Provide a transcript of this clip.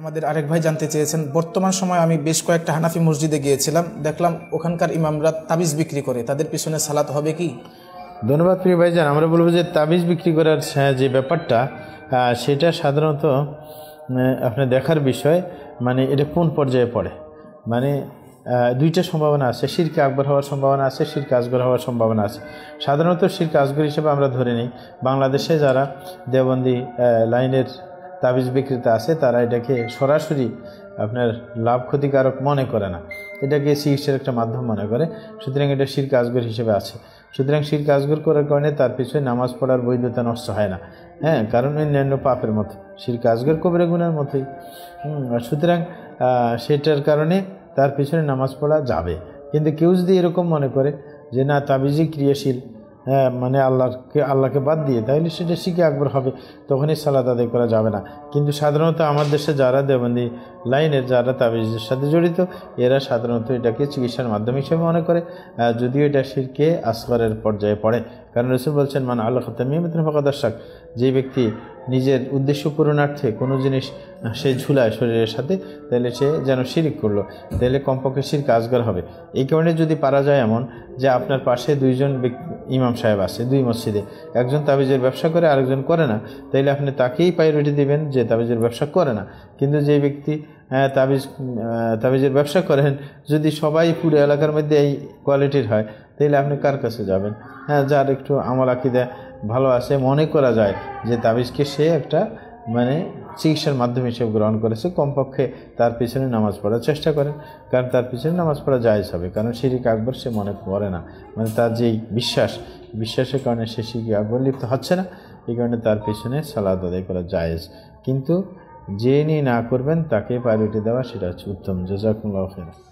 আমাদের আরেক ভাই জানতে চেয়েছেন, বর্তমান সময়ে আমি বেশ কয়েকটা হানাফি মসজিদে গিয়েছিলাম, দেখলাম ওখানকার ইমামরা তাবিজ বিক্রি করে, তাদের পিছনে সালাত হবে কি? ধন্যবাদ প্রিয় ভাইজান। আমরা বলবো যে তাবিজ বিক্রি করার যে ব্যাপারটা সেটা সাধারণত আপনার দেখার বিষয়, মানে এটা কোন পর্যায়ে পড়ে। মানে দুইটা সম্ভাবনা আছে, শিরকে আকবর হওয়ার সম্ভাবনা আছে, শিরকে আসগর হওয়ার সম্ভাবনা আছে। সাধারণত শিরকে আসগর হিসেবে আমরা ধরে নিই, বাংলাদেশে যারা দেওবন্দি লাইনের তাবিজ বিক্রেতা আছে তারা এটাকে সরাসরি আপনার লাভ ক্ষতিকারক মনে করে না, এটাকে চিকিৎসার একটা মাধ্যম মনে করে। সুতরাং এটা শিরকে আসগর হিসেবে আছে। সুতরাং শিরকে আসগর করার কারণে তার পিছনে নামাজ পড়ার বৈধতা নষ্ট হয় না। হ্যাঁ, কারণ অন্যান্য পাপের মতো শিরকে আসগর কবিরা গুনার মতোই। সুতরাং সেটার কারণে তার পিছনে নামাজ পড়া যাবে। কিন্তু কেউ যদি এরকম মনে করে যে না তাবিজই ক্রিয়াশীল, মানে আল্লাহকে বাদ দিয়ে, তাহলে সেটা শিরকে আকবর হবে, তখনই সালাত আদায় করা যাবে না। কিন্তু সাধারণত আমার দেশে যারা দেওবন্দি লাইনের যারা তাবিজের সাথে জড়িত, এরা সাধারণত এটাকে চিকিৎসার মাধ্যম হিসেবে মনে করে, যদিও এটা শিরকে আসগরের পর্যায়ে পড়ে। কারণ রাসূল বলছেন, মান আল্লাহ তামিমাতান ফাকাদ আশরাক, যে ব্যক্তি নিজের উদ্দেশ্য পূরণার্থে কোনো জিনিস সে ঝুলায় শরীরের সাথে, তাহলে সে যেন শিরিক করলো, তাহলে কমপক্ষে শিরকে আসগর হবে। এই কারণে যদি পারা যায় এমন যে আপনার পাশে দুইজন ইমাম সাহেব আছে দুই মসজিদে, একজন তাবিজের ব্যবসা করে আরেকজন করে না, তাইলে আপনি তাকেই প্রায়োরিটি দিবেন যে তাবিজের ব্যবসা করে না। কিন্তু যে ব্যক্তি তাবিজের ব্যবসা করেন, যদি সবাই পুরো এলাকার মধ্যে এই কোয়ালিটির হয়, তাহলে আপনি কার কাছে যাবেন? হ্যাঁ, যার একটু আমল আকীদা ভালো আছে, মনে করা যায় যে তাবিজকে সে একটা মানে চিকিৎসার মাধ্যম হিসেবে গ্রহণ করেছে, কমপক্ষে তার পিছনে নামাজ পড়ার চেষ্টা করেন। কারণ তার পিছনে নামাজ পড়া জায়েজ হবে, কারণ শিরকে আকবর সে মনে করে না। মানে তার যেই বিশ্বাসের কারণে সে শিরকে আকবর লিপ্ত হচ্ছে না, এই কারণে তার পিছনে সালাত আদায় করা জায়েজ। কিন্তু যে নিয়ে না করবেন তাকে প্রায়োরিটি দেওয়া, সেটা হচ্ছে উত্তম। জাযাকুমুল্লাহু খাইরান।